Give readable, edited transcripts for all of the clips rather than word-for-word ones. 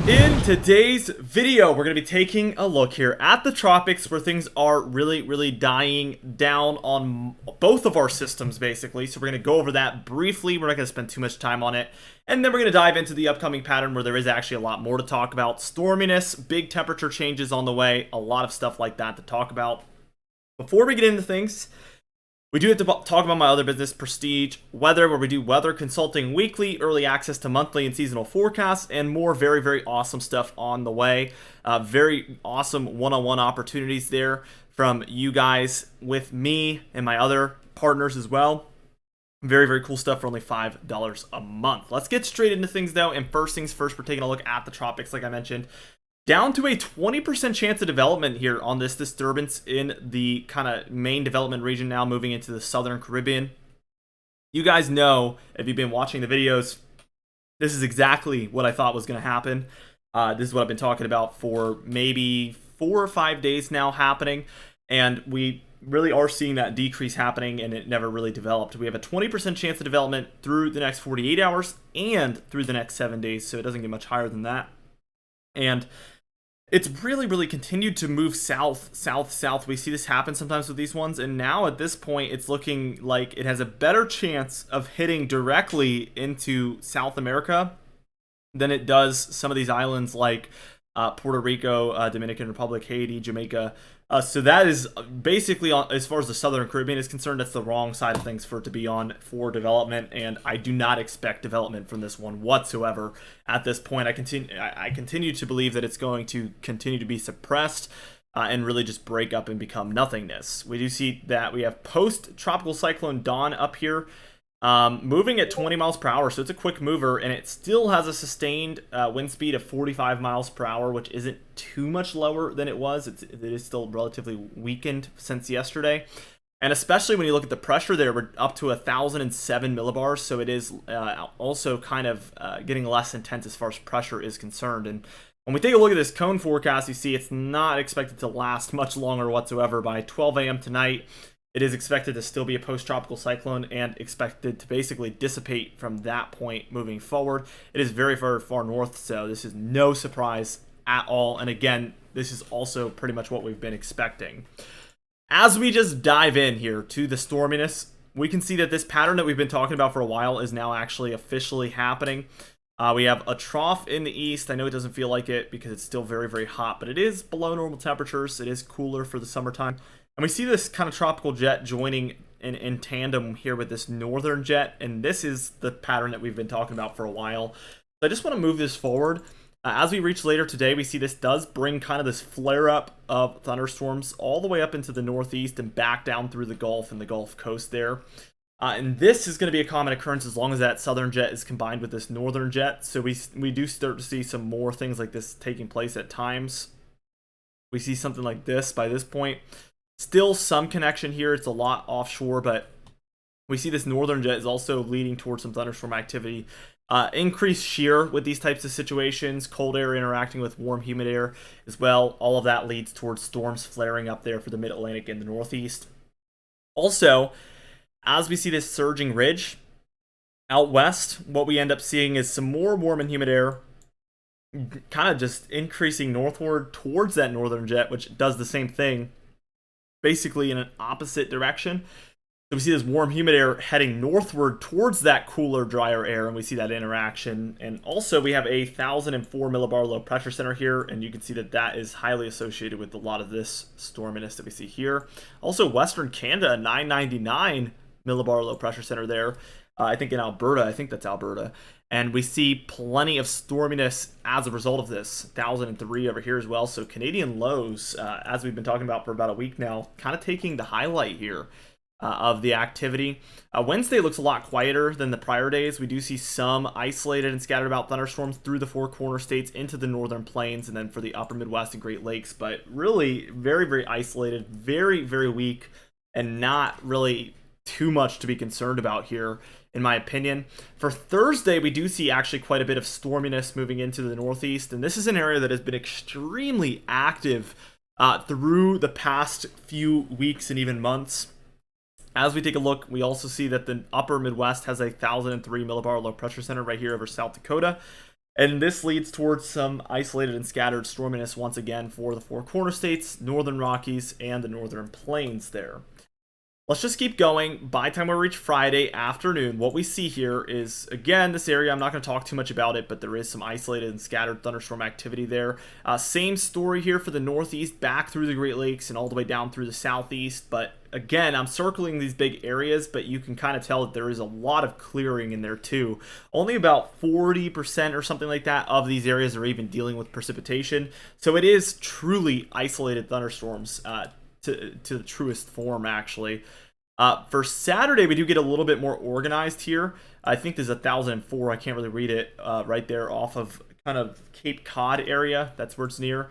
In today's video, we're going to be taking a look here at the tropics where things are really dying down on both of our systems, basically. So we're going to go over that briefly. We're not going to spend too much time on it. And then we're going to dive into the upcoming pattern where there is actually a lot more to talk about. Storminess, big temperature changes on the way, a lot of stuff like that to talk about. Before we get into things, we do have to talk about my other business, Prestige Weather, where we do weather consulting weekly, early access to monthly and seasonal forecasts, and more very awesome stuff on the way. Very awesome one-on-one opportunities there from you guys with me and my other partners as well. Very cool stuff for only $5 a month. Let's get straight into things though, and first things first, we're taking a look at the tropics like I mentioned. Down to a 20% chance of development here on this disturbance in the kind of main development region now, moving into the southern Caribbean. You guys know, if you've been watching the videos, this is exactly what I thought was going to happen. This is what I've been talking about for maybe 4 or 5 days now happening, and we really are seeing that decrease happening, and it never really developed. We have a 20% chance of development through the next 48 hours and through the next 7 days, so it doesn't get much higher than that. And it's really continued to move south. We see this happen sometimes with these ones, and now at this point it's looking like it has a better chance of hitting directly into South America than it does some of these islands like Puerto Rico, Dominican Republic, Haiti, Jamaica. So that is basically, as far as the southern Caribbean is concerned, that's the wrong side of things for it to be on for development, and I do not expect development from this one whatsoever at this point. I continue to believe that it's going to continue to be suppressed and really just break up and become nothingness. We do see that we have post-tropical cyclone Dawn up here, moving at 20 miles per hour, so it's a quick mover, and it still has a sustained wind speed of 45 miles per hour, which isn't too much lower than it was. It is still relatively weakened since yesterday, and especially when you look at the pressure there, we're up to 1,007 millibars, so it is also kind of getting less intense as far as pressure is concerned. And when we take a look at this cone forecast, you see it's not expected to last much longer whatsoever. By 12 a.m. tonight, it is expected to still be a post-tropical cyclone and expected to basically dissipate from that point moving forward. It is very far north, so this is no surprise at all. And again, this is also pretty much what we've been expecting. As we just dive in here to the storminess, we can see that this pattern that we've been talking about for a while is now actually officially happening. We have a trough in the east. I know it doesn't feel like it because it's still very hot, but it is below normal temperatures. It is cooler for the summertime. And we see this kind of tropical jet joining in tandem here with this northern jet, and this is the pattern that we've been talking about for a while. So I just want to move this forward. As we reach later today, we see this does bring kind of this flare-up of thunderstorms all the way up into the northeast and back down through the Gulf and the Gulf Coast there. And this is going to be a common occurrence as long as that southern jet is combined with this northern jet. So we do start to see some more things like this taking place at times. We see something like this by this point. Still some connection here. It's a lot offshore, but we see this northern jet is also leading towards some thunderstorm activity. Increased shear with these types of situations, cold air interacting with warm, humid air as well. All of that leads towards storms flaring up there for the mid-Atlantic and the Northeast. Also, as we see this surging ridge out west, what we end up seeing is some more warm and humid air kind of just increasing northward towards that northern jet, which does the same thing, basically in an opposite direction. So we see this warm humid air heading northward towards that cooler drier air, and we see that interaction. And also we have a 1,004 millibar low pressure center here, and you can see that that is highly associated with a lot of this storminess that we see here. Also western Canada, 999 millibar low pressure center there, I think in Alberta. I think that's Alberta. And we see plenty of storminess as a result of this. 1,003 over here as well. So Canadian lows, as we've been talking about for about a week now, kind of taking the highlight here of the activity. Wednesday looks a lot quieter than the prior days. We do see some isolated and scattered about thunderstorms through the four corner states into the northern plains and then for the upper Midwest and Great Lakes. But really very isolated, very weak, and not really too much to be concerned about here, in my opinion. For Thursday, we do see actually quite a bit of storminess moving into the northeast, and this is an area that has been extremely active through the past few weeks and even months. As we take a look, we also see that the upper Midwest has a 1,003 millibar low pressure center right here over South Dakota. And this leads towards some isolated and scattered storminess once again for the Four Corner States, Northern Rockies, and the Northern Plains there. Let's just keep going. By the time we reach Friday afternoon, what we see here is, again, this area, I'm not going to talk too much about it, but there is some isolated and scattered thunderstorm activity there. Same story here for the Northeast, back through the Great Lakes and all the way down through the Southeast. But again, I'm circling these big areas, but you can kind of tell that there is a lot of clearing in there too. Only about 40% or something like that of these areas are even dealing with precipitation. So it is truly isolated thunderstorms. To the truest form, actually. For Saturday, we do get a little bit more organized here. I think there's 1,004. I can't really read it right there off of kind of Cape Cod area. That's where it's near.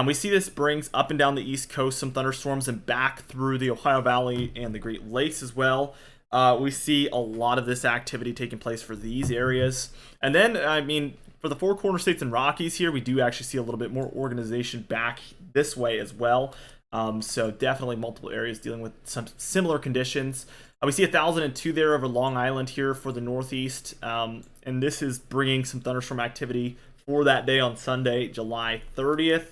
We see this brings up and down the East Coast some thunderstorms and back through the Ohio Valley and the Great Lakes as well. We see a lot of this activity taking place for these areas. And then, I mean, for the Four Corner States and Rockies here, we do actually see a little bit more organization back this way as well. So definitely multiple areas dealing with some similar conditions. We see 1,002 there over Long Island here for the Northeast. And this is bringing some thunderstorm activity for that day on Sunday, July 30th.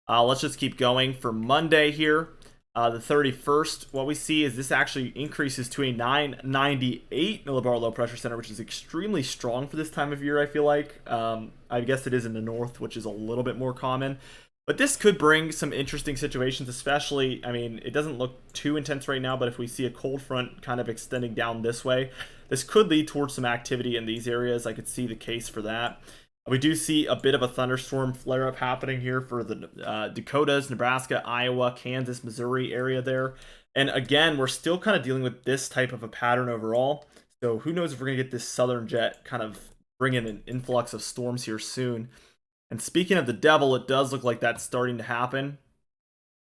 Let's just keep going for Monday here. The 31st, what we see is this actually increases to a 998 millibar low pressure center, which is extremely strong for this time of year, I feel like. I guess it is in the north, which is a little bit more common. But this could bring some interesting situations, especially, I mean, it doesn't look too intense right now, but if we see a cold front kind of extending down this way, this could lead towards some activity in these areas. I could see the case for that. We do see a bit of a thunderstorm flare-up happening here for the Dakotas, Nebraska, Iowa, Kansas, Missouri area there. And again, we're still kind of dealing with this type of a pattern overall. So who knows if we're going to get this southern jet kind of bring in an influx of storms here soon. And speaking of the devil, it does look like that's starting to happen.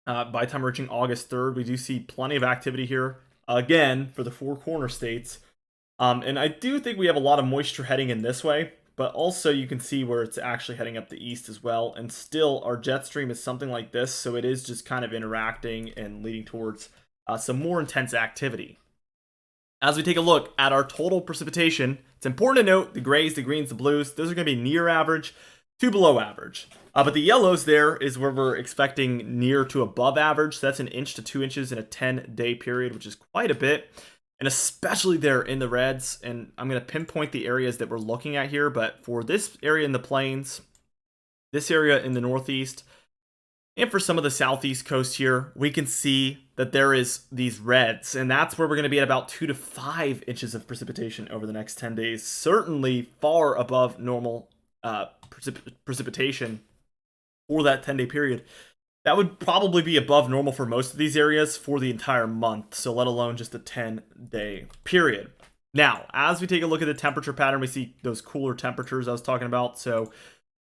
By the time reaching August 3rd, we do see plenty of activity here, again, for the Four Corner States. And I do think we have a lot of moisture heading in this way, but also you can see where it's actually heading up the east as well. And still, our jet stream is something like this, so it is just kind of interacting and leading towards some more intense activity. As we take a look at our total precipitation, it's important to note the grays, the greens, the blues, those are going to be near average to below average. But the yellows there is where we're expecting near to above average. So that's 1 inch to 2 inches in a 10-day period, which is quite a bit. And especially there in the reds. And I'm going to pinpoint the areas that we're looking at here. But for this area in the plains, this area in the northeast, and for some of the southeast coast here, we can see that there is these reds. And that's where we're going to be at about 2 to 5 inches of precipitation over the next 10 days. Certainly far above normal precipitation for that 10-day period. That would probably be above normal for most of these areas for the entire month, so let alone just a 10-day period. Now, as we take a look at the temperature pattern, we see those cooler temperatures I was talking about. So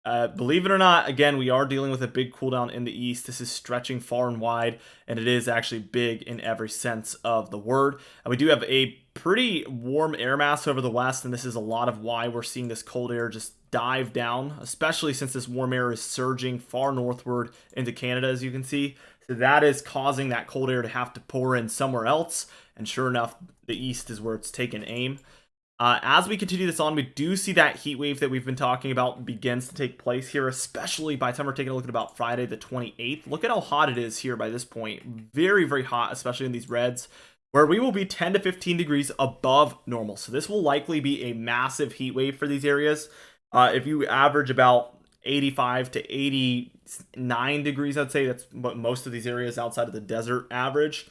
believe it or not, again, we are dealing with a big cool down in the east. This is stretching far and wide, and it is actually big in every sense of the word. We do have a pretty warm air mass over the west, and this is a lot of why we're seeing this cold air just dive down, especially since this warm air is surging far northward into Canada, as you can see. So that is causing that cold air to have to pour in somewhere else, and sure enough, the east is where it's taken aim. As we continue this on, we do see that heat wave that we've been talking about begins to take place here, especially by the time we're taking a look at about Friday the 28th. Look at how hot it is here by this point. Very, very hot, especially in these reds, where we will be 10 to 15 degrees above normal. So this will likely be a massive heat wave for these areas. If you average about 85 to 89 degrees, I'd say that's what most of these areas outside of the desert average,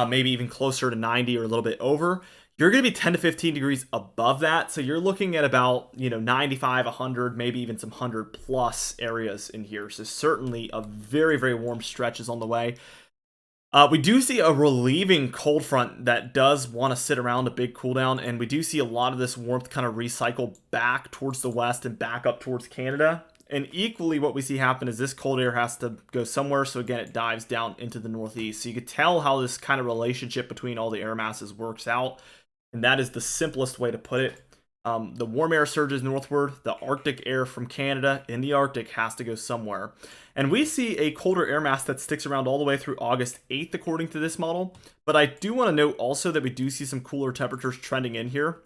maybe even closer to 90 or a little bit over. You're going to be 10 to 15 degrees above that. So you're looking at about, 95, 100, maybe even some 100 plus areas in here. So certainly a very, very warm stretch is on the way. We do see a relieving cold front that does want to sit around a big cool down, and we do see a lot of this warmth kind of recycle back towards the west and back up towards Canada. And equally what we see happen is this cold air has to go somewhere, so again it dives down into the northeast. So you could tell how this kind of relationship between all the air masses works out, and that is the simplest way to put it. The warm air surges northward, the Arctic air from Canada in the Arctic has to go somewhere. And we see a colder air mass that sticks around all the way through August 8th, according to this model. But I do want to note also that we do see some cooler temperatures trending in here,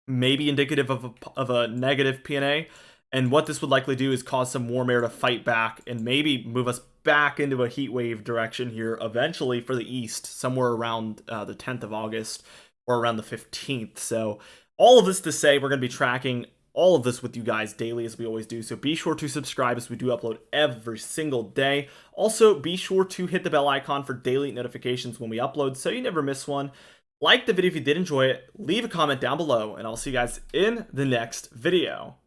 maybe indicative of a negative PNA. And what this would likely do is cause some warm air to fight back and maybe move us back into a heat wave direction here eventually for the east, somewhere around the 10th of August or around the 15th. So all of this to say, we're going to be tracking all of this with you guys daily as we always do. So be sure to subscribe as we do upload every single day. Also, be sure to hit the bell icon for daily notifications when we upload so you never miss one. Like the video if you did enjoy it, leave a comment down below, and I'll see you guys in the next video.